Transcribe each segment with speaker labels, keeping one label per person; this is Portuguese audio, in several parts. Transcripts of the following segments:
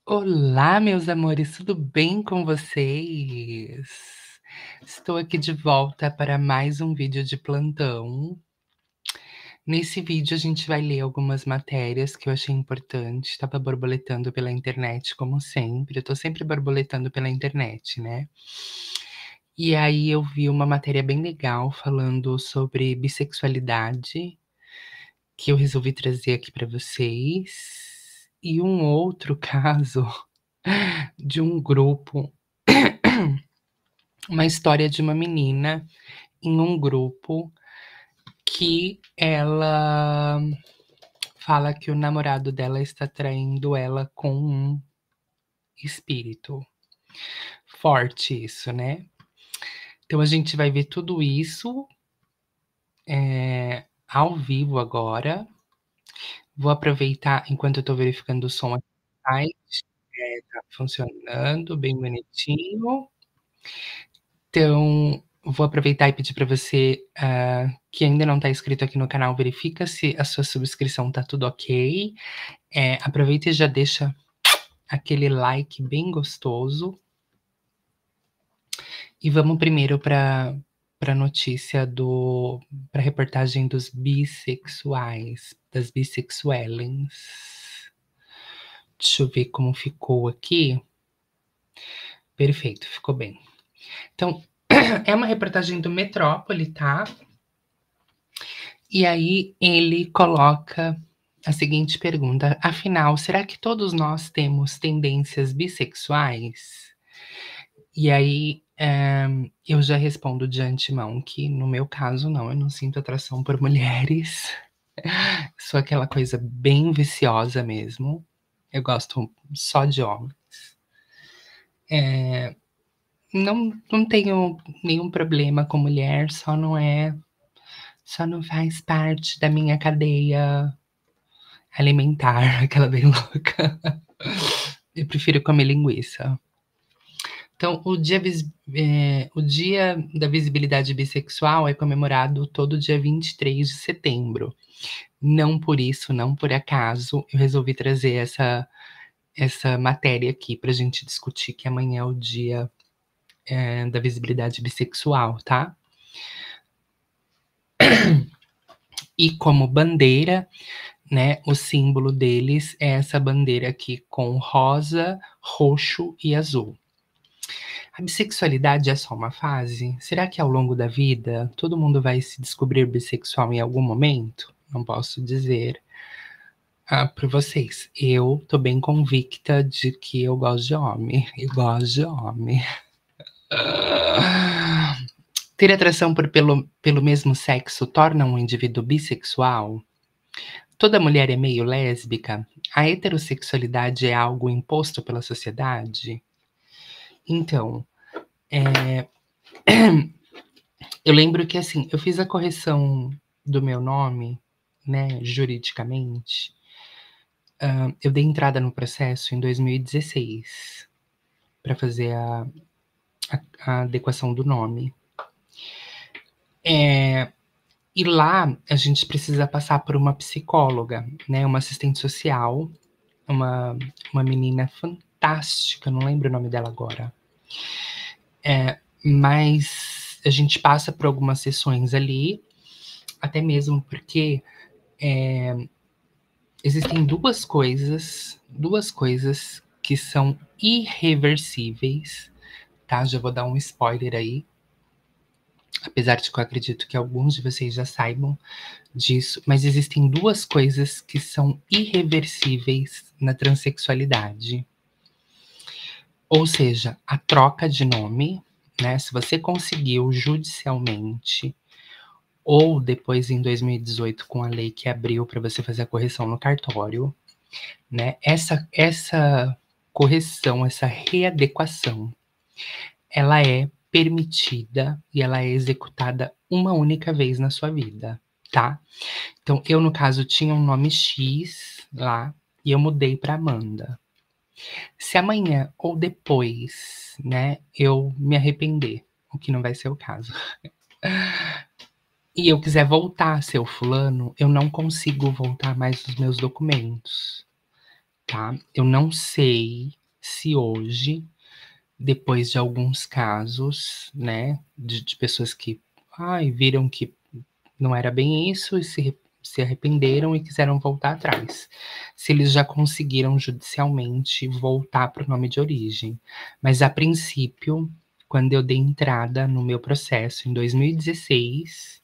Speaker 1: Olá, meus amores, tudo bem com vocês? Estou aqui de volta para mais um vídeo de plantão. Nesse vídeo, a gente vai ler algumas matérias que eu achei importante. Estava borboletando pela internet, como sempre. Eu tô sempre borboletando pela internet, né? E aí eu vi uma matéria bem legal falando sobre bissexualidade, que eu resolvi trazer aqui para vocês. E um outro caso de um grupo, uma história de uma menina em um grupo que ela fala que o namorado dela está traindo ela com um espírito. Forte isso, né? Então a gente vai ver tudo isso ao vivo agora. Vou aproveitar enquanto eu tô verificando o som aqui no site. Tá funcionando bem bonitinho. Então, vou aproveitar e pedir para você, que ainda não está inscrito aqui no canal, verifica se a sua subscrição tá tudo ok. Aproveita e já deixa aquele like bem gostoso. E vamos primeiro para a notícia para a reportagem dos bissexuais, das bissexuelens. Deixa eu ver como ficou aqui. Perfeito, ficou bem. Então, é uma reportagem do Metrópole, tá? E aí ele coloca a seguinte pergunta: afinal, será que todos nós temos tendências bissexuais? E aí, eu já respondo de antemão que no meu caso não, eu não sinto atração por mulheres. Sou aquela coisa bem viciosa mesmo. Eu gosto só de homens. Não tenho nenhum problema com mulher, só não faz parte da minha cadeia alimentar, aquela bem louca. Eu prefiro comer linguiça. Então, o dia da visibilidade bissexual é comemorado todo dia 23 de setembro. Não por isso, não por acaso, eu resolvi trazer essa matéria aqui para a gente discutir, que amanhã é o dia da visibilidade bissexual, tá? E como bandeira, né, o símbolo deles é essa bandeira aqui com rosa, roxo e azul. A bissexualidade é só uma fase? Será que ao longo da vida todo mundo vai se descobrir bissexual em algum momento? Não posso dizer para vocês. Eu tô bem convicta de que eu gosto de homem. Eu gosto de homem. Ter atração pelo mesmo sexo torna um indivíduo bissexual? Toda mulher é meio lésbica? A heterossexualidade é algo imposto pela sociedade? Então, eu lembro que, assim, eu fiz a correção do meu nome, né, juridicamente. Eu dei entrada no processo em 2016 para fazer a adequação do nome. E lá a gente precisa passar por uma psicóloga, né, uma assistente social, uma, uma menina fantástica, não lembro o nome dela agora. Mas a gente passa por algumas sessões ali, até mesmo porque existem duas coisas que são irreversíveis, tá? Já vou dar um spoiler aí, apesar de que eu acredito que alguns de vocês já saibam disso, mas existem duas coisas que são irreversíveis na transexualidade. Ou seja, a troca de nome, né? Se você conseguiu judicialmente ou depois em 2018 com a lei que abriu para você fazer a correção no cartório, né? Essa correção, essa readequação, ela é permitida e ela é executada uma única vez na sua vida, tá? Então, eu, no caso, tinha um nome X lá e eu mudei para Amanda. Se amanhã ou depois, né, eu me arrepender, o que não vai ser o caso, e eu quiser voltar a ser o fulano, eu não consigo voltar mais os meus documentos. tá? Eu não sei se hoje, depois de alguns casos, né, de pessoas que, ai, viram que não era bem isso e se arrependeram e quiseram voltar atrás. Se eles já conseguiram judicialmente voltar para o nome de origem. Mas a princípio, quando eu dei entrada no meu processo em 2016,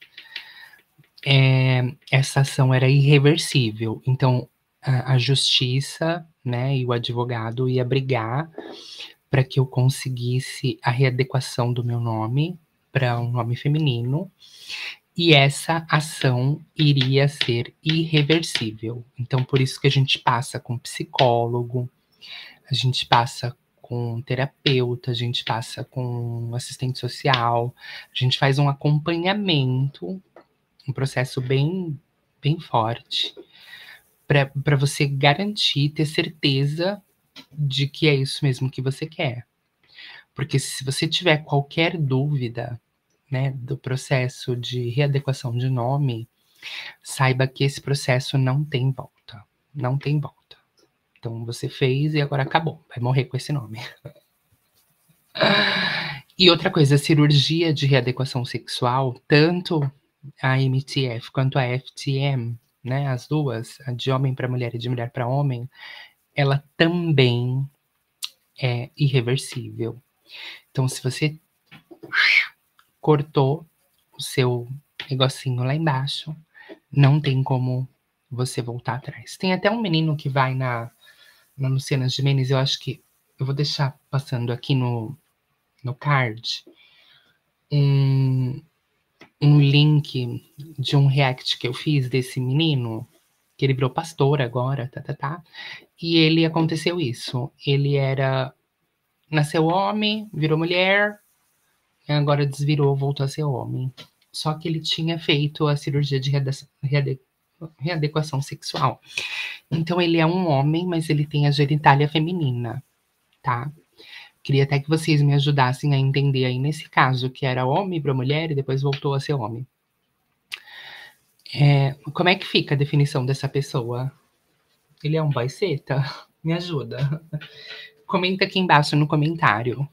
Speaker 1: essa ação era irreversível. Então, a justiça, né, e o advogado ia brigar para que eu conseguisse a readequação do meu nome para um nome feminino, e essa ação iria ser irreversível. Então, por isso que a gente passa com psicólogo, a gente passa com terapeuta, a gente passa com assistente social, a gente faz um acompanhamento, um processo bem forte, para você garantir, ter certeza de que é isso mesmo que você quer. Porque se você tiver qualquer dúvida, né, do processo de readequação de nome, saiba que esse processo não tem volta. Não tem volta. Então você fez e agora acabou. Vai morrer com esse nome. E outra coisa, a cirurgia de readequação sexual, tanto a MTF quanto a FTM, né, as duas, a de homem para mulher e de mulher para homem, ela também é irreversível. Então, se você cortou o seu negocinho lá embaixo, não tem como você voltar atrás. Tem até um menino que vai na Luciana Gimenez, eu acho que eu vou deixar passando aqui no card um, um link de um react que eu fiz desse menino, que ele virou pastor agora, e ele aconteceu isso. Ele nasceu homem, virou mulher, e agora desvirou, voltou a ser homem. Só que ele tinha feito a cirurgia de readequação sexual. Então ele é um homem, mas ele tem a genitália feminina, tá? Queria até que vocês me ajudassem a entender aí nesse caso, que era homem para mulher e depois voltou a ser homem. Como é que fica a definição dessa pessoa? Ele é um boiceta? Me ajuda. Comenta aqui embaixo no comentário.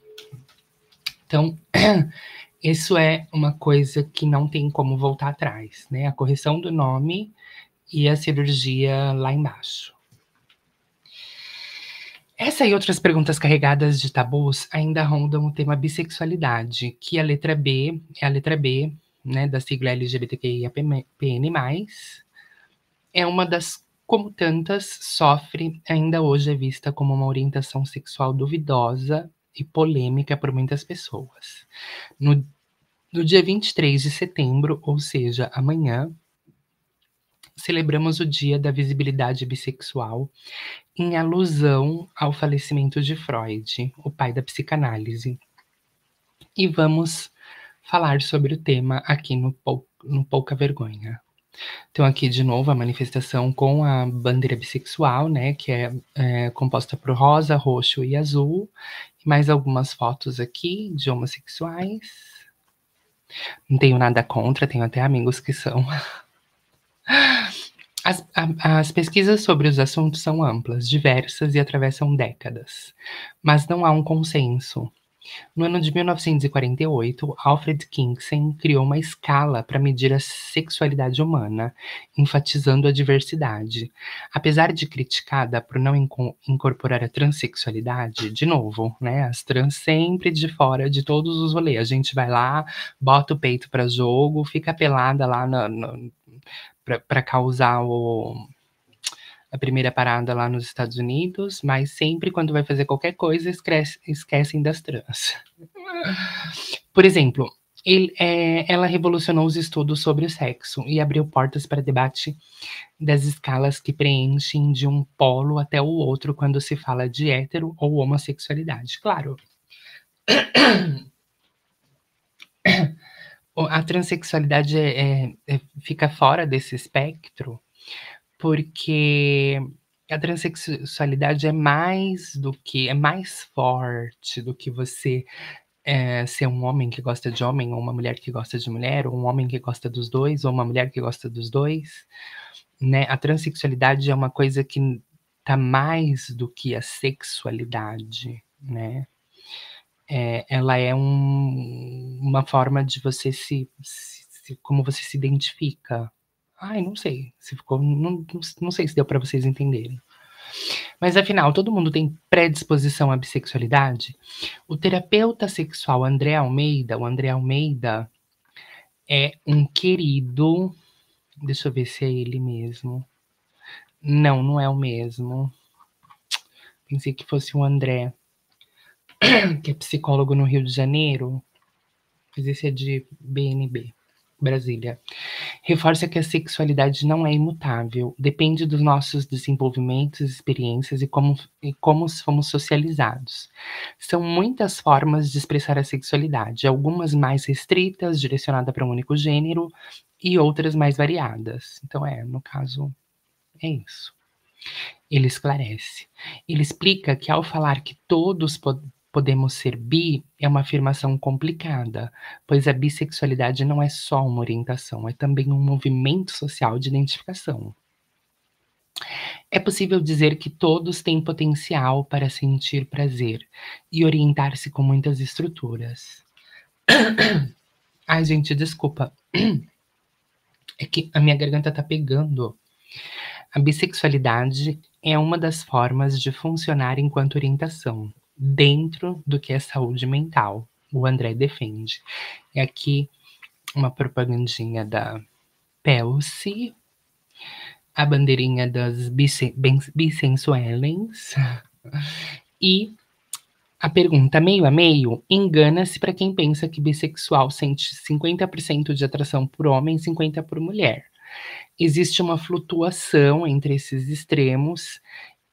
Speaker 1: Então, isso é uma coisa que não tem como voltar atrás, né? A correção do nome e a cirurgia lá embaixo. Essa e outras perguntas carregadas de tabus ainda rondam o tema bissexualidade, que a letra B é a letra B, né, da sigla LGBTQIAPN+, é uma das, como tantas, sofre, ainda hoje é vista como uma orientação sexual duvidosa e polêmica por muitas pessoas. No dia 23 de setembro, ou seja, amanhã, celebramos o Dia da Visibilidade Bissexual, em alusão ao falecimento de Freud, o pai da psicanálise. E vamos falar sobre o tema aqui no Pouca Vergonha. Então aqui de novo a manifestação com a bandeira bissexual, né, que é composta por rosa, roxo e azul, e mais algumas fotos aqui de homossexuais. Não tenho nada contra, tenho até amigos que são. As pesquisas sobre os assuntos são amplas, diversas e atravessam décadas, mas não há um consenso. No ano de 1948, Alfred Kinsey criou uma escala para medir a sexualidade humana, enfatizando a diversidade. Apesar de criticada por não incorporar a transexualidade, de novo, né, as trans sempre de fora de todos os rolês. A gente vai lá, bota o peito para jogo, fica pelada lá para causar a primeira parada lá nos Estados Unidos, mas sempre quando vai fazer qualquer coisa, esquecem das trans. Por exemplo, ela revolucionou os estudos sobre o sexo e abriu portas para debate das escalas que preenchem de um polo até o outro quando se fala de hétero ou homossexualidade. Claro, a transexualidade fica fora desse espectro, porque a transexualidade é mais forte do que você ser um homem que gosta de homem, ou uma mulher que gosta de mulher, ou um homem que gosta dos dois, ou uma mulher que gosta dos dois, né? A transexualidade é uma coisa que liberta mais do que a sexualidade, né. Ela é uma forma de você como você se identifica. Ai, não sei se ficou não sei se deu pra vocês entenderem. Mas afinal, todo mundo tem predisposição à bissexualidade? O terapeuta sexual o André Almeida é um querido, deixa eu ver se é ele mesmo. Não, não é o mesmo. Pensei que fosse o André, que é psicólogo no Rio de Janeiro, mas esse é de BNB, Brasília. Reforça que a sexualidade não é imutável, depende dos nossos desenvolvimentos, experiências e como fomos socializados. São muitas formas de expressar a sexualidade, algumas mais restritas, direcionada para um único gênero, e outras mais variadas. Então, no caso, é isso. Ele esclarece. Ele explica que ao falar que todos podemos ser bi é uma afirmação complicada, pois a bissexualidade não é só uma orientação, é também um movimento social de identificação. É possível dizer que todos têm potencial para sentir prazer e orientar-se com muitas estruturas. Ai, gente, desculpa. É que a minha garganta tá pegando. A bissexualidade é uma das formas de funcionar enquanto orientação, dentro do que é saúde mental, o André defende. É aqui uma propagandinha da Pelsi, a bandeirinha das bissensuelens, e a pergunta meio a meio engana-se para quem pensa que bissexual sente 50% de atração por homem e 50% por mulher. Existe uma flutuação entre esses extremos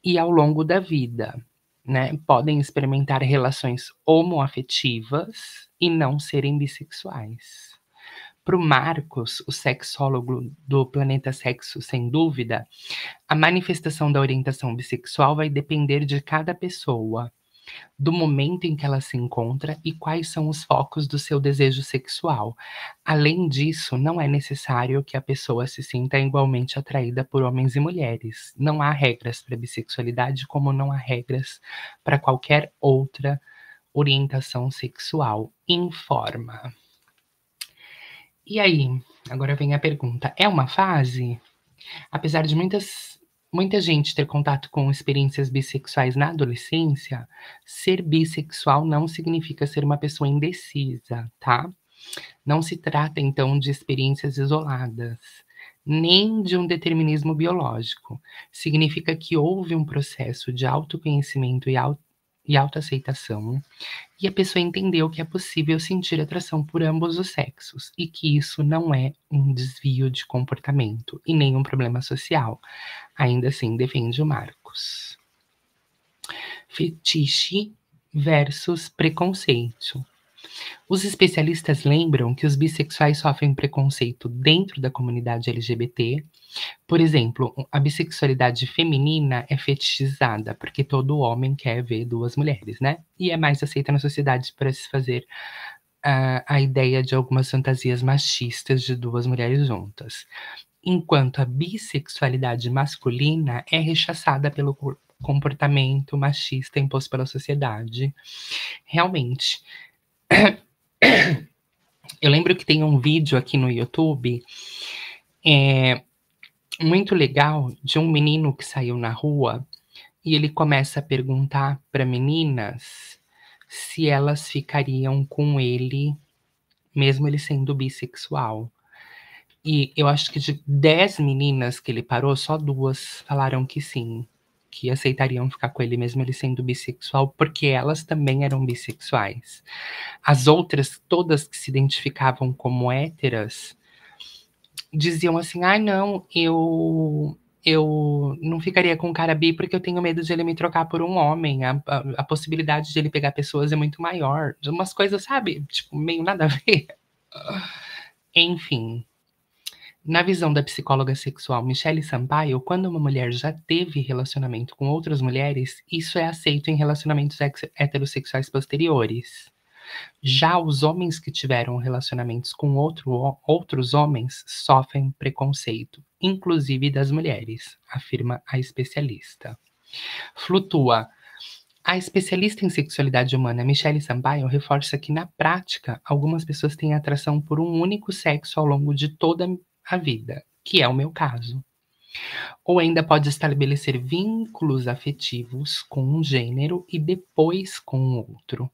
Speaker 1: e ao longo da vida, né? Podem experimentar relações homoafetivas e não serem bissexuais. Para o Marcos, o sexólogo do Planeta Sexo, sem dúvida, a manifestação da orientação bissexual vai depender de cada pessoa, do momento em que ela se encontra e quais são os focos do seu desejo sexual. Além disso, não é necessário que a pessoa se sinta igualmente atraída por homens e mulheres. Não há regras para a bissexualidade, como não há regras para qualquer outra orientação sexual. Informa. E aí, agora vem a pergunta: é uma fase? Apesar de muita gente ter contato com experiências bissexuais na adolescência, ser bissexual não significa ser uma pessoa indecisa, tá? Não se trata, então, de experiências isoladas, nem de um determinismo biológico. Significa que houve um processo de autoconhecimento e autoaceitação, e a pessoa entendeu que é possível sentir atração por ambos os sexos e que isso não é um desvio de comportamento e nem um problema social. Ainda assim, defende o Marcos. Fetiche versus preconceito. Os especialistas lembram que os bissexuais sofrem preconceito dentro da comunidade LGBT. Por exemplo, a bissexualidade feminina é fetichizada, porque todo homem quer ver duas mulheres, né? E é mais aceita na sociedade para se fazer a ideia de algumas fantasias machistas de duas mulheres juntas. Enquanto a bissexualidade masculina é rechaçada pelo comportamento machista imposto pela sociedade. Realmente. Eu lembro que tem um vídeo aqui no YouTube muito legal de um menino que saiu na rua e ele começa a perguntar para meninas se elas ficariam com ele, mesmo ele sendo bissexual. E eu acho que de 10 meninas que ele parou, só 2 falaram que sim, que aceitariam ficar com ele mesmo ele sendo bissexual, porque elas também eram bissexuais. As outras, todas que se identificavam como héteras, diziam assim: "Ai não, eu não ficaria com um cara bi, porque eu tenho medo de ele me trocar por um homem, a possibilidade de ele pegar pessoas é muito maior", de umas coisas, sabe, tipo, meio nada a ver. Enfim. Na visão da psicóloga sexual Michele Sampaio, quando uma mulher já teve relacionamento com outras mulheres, isso é aceito em relacionamentos heterossexuais posteriores. Já os homens que tiveram relacionamentos com outros homens sofrem preconceito, inclusive das mulheres, afirma a especialista. Flutua. A especialista em sexualidade humana Michele Sampaio reforça que, na prática, algumas pessoas têm atração por um único sexo ao longo de toda a vida, que é o meu caso. Ou ainda pode estabelecer vínculos afetivos com um gênero e depois com o outro,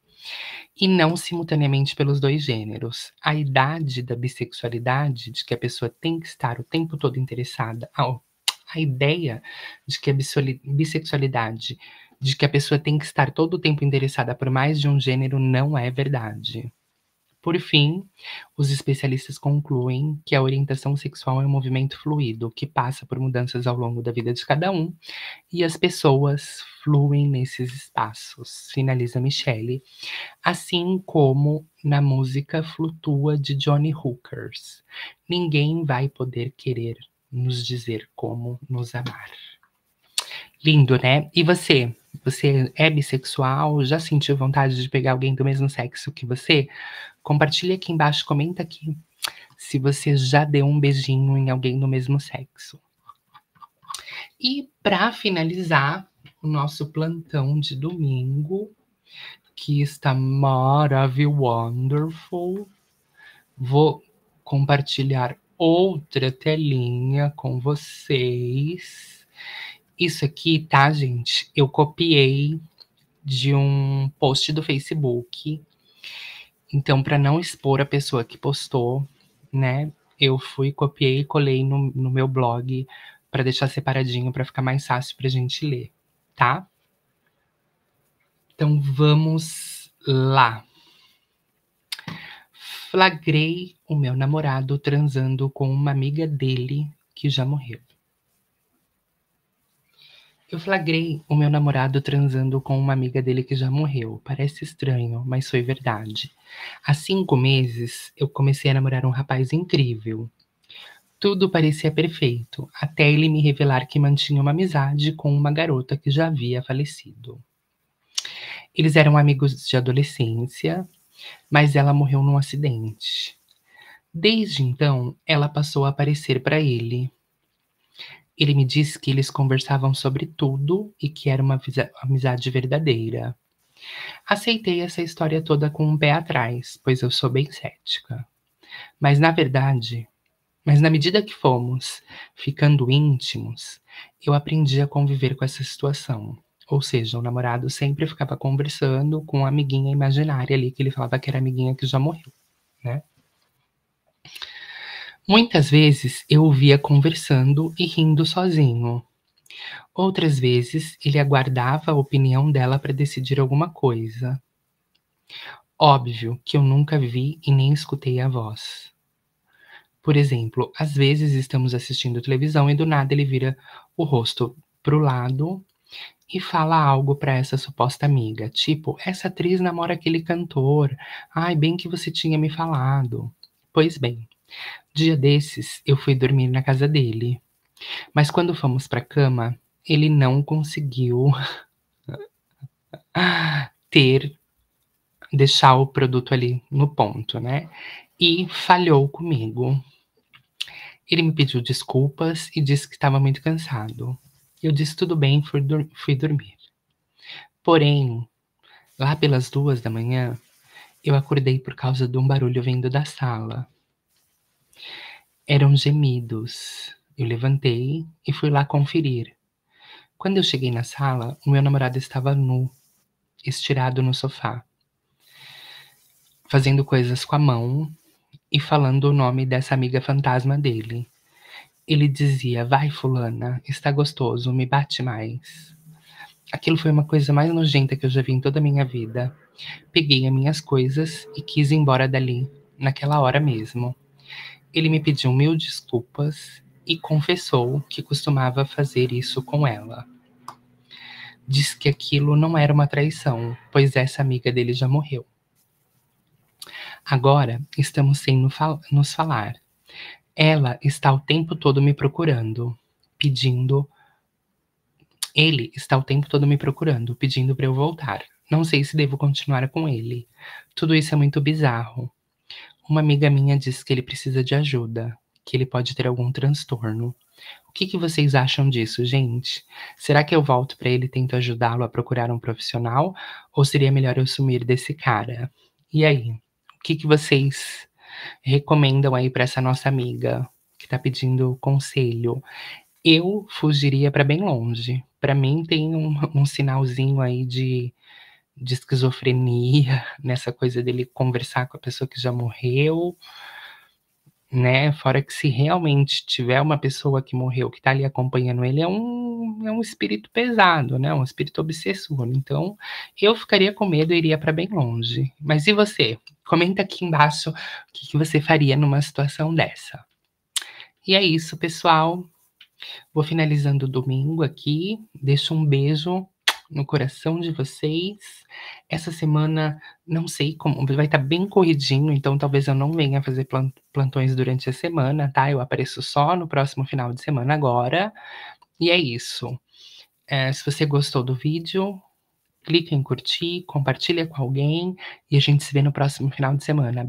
Speaker 1: e não simultaneamente pelos dois gêneros. A idade da bissexualidade, de que a pessoa tem que estar o tempo todo interessada, a ideia de que a bissexualidade, de que a pessoa tem que estar todo o tempo interessada por mais de um gênero, não é verdade. Por fim, os especialistas concluem que a orientação sexual é um movimento fluido, que passa por mudanças ao longo da vida de cada um, e as pessoas fluem nesses espaços, finaliza Michele, assim como na música Flutua de Johnny Hookers. Ninguém vai poder querer nos dizer como nos amar. Lindo, né? E você? Você é bissexual? Já sentiu vontade de pegar alguém do mesmo sexo que você? Compartilha aqui embaixo, comenta aqui se você já deu um beijinho em alguém do mesmo sexo. E para finalizar o nosso plantão de domingo, que está maravilhoso, vou compartilhar outra telinha com vocês. Isso aqui, tá, gente? Eu copiei de um post do Facebook. Então, para não expor a pessoa que postou, né? Eu fui, copiei e colei no meu blog para deixar separadinho para ficar mais fácil pra gente ler, tá? Então vamos lá. Flagrei o meu namorado transando com uma amiga dele que já morreu. Eu flagrei o meu namorado transando com uma amiga dele que já morreu. Parece estranho, mas foi verdade. Há 5 meses, eu comecei a namorar um rapaz incrível. Tudo parecia perfeito, até ele me revelar que mantinha uma amizade com uma garota que já havia falecido. Eles eram amigos de adolescência, mas ela morreu num acidente. Desde então, ela passou a aparecer para ele. Ele me disse que eles conversavam sobre tudo e que era uma amizade verdadeira. Aceitei essa história toda com um pé atrás, pois eu sou bem cética. Mas na medida que fomos ficando íntimos, eu aprendi a conviver com essa situação. Ou seja, o namorado sempre ficava conversando com uma amiguinha imaginária ali, que ele falava que era amiguinha que já morreu, né? Muitas vezes eu o via conversando e rindo sozinho. Outras vezes ele aguardava a opinião dela para decidir alguma coisa. Óbvio que eu nunca vi e nem escutei a voz. Por exemplo, às vezes estamos assistindo televisão e do nada ele vira o rosto pro lado e fala algo para essa suposta amiga, tipo, essa atriz namora aquele cantor. Ai, bem que você tinha me falado. Pois bem, dia desses eu fui dormir na casa dele, mas quando fomos pra cama, ele não conseguiu ter deixar o produto ali no ponto, né? E falhou comigo. Ele me pediu desculpas e disse que estava muito cansado. Eu disse tudo bem, fui dormir. Porém, lá pelas 2 da manhã, eu acordei por causa de um barulho vindo da sala. Eram gemidos. Eu levantei e fui lá conferir. Quando eu cheguei na sala, o meu namorado estava nu, estirado no sofá, fazendo coisas com a mão e falando o nome dessa amiga fantasma dele. Ele dizia: vai, fulana, está gostoso, me bate mais. Aquilo foi uma coisa mais nojenta que eu já vi em toda a minha vida. Peguei as minhas coisas e quis ir embora dali, naquela hora mesmo. Ele me pediu 1000 desculpas e confessou que costumava fazer isso com ela. Diz que aquilo não era uma traição, pois essa amiga dele já morreu. Agora estamos sem nos falar. Ela está o tempo todo me procurando, pedindo. Ele está o tempo todo me procurando, pedindo para eu voltar. Não sei se devo continuar com ele. Tudo isso é muito bizarro. Uma amiga minha diz que ele precisa de ajuda, que ele pode ter algum transtorno. O que que vocês acham disso, gente? Será que eu volto pra ele e tento ajudá-lo a procurar um profissional, ou seria melhor eu sumir desse cara? E aí, o que que vocês recomendam aí pra essa nossa amiga que tá pedindo conselho? Eu fugiria pra bem longe. Pra mim tem um sinalzinho aí de esquizofrenia nessa coisa dele conversar com a pessoa que já morreu, né, fora que se realmente tiver uma pessoa que morreu que tá ali acompanhando ele, é um espírito pesado, né, um espírito obsessor, então eu ficaria com medo e iria pra bem longe. Mas e você? Comenta aqui embaixo o que que você faria numa situação dessa. E é isso, pessoal. Vou finalizando o domingo aqui, deixo um beijo no coração de vocês. Essa semana não sei como vai estar bem corridinho, então talvez eu não venha fazer plantões durante a semana, tá? Eu apareço só no próximo final de semana agora. E é isso. Se você gostou do vídeo, clica em curtir, compartilha com alguém e a gente se vê no próximo final de semana.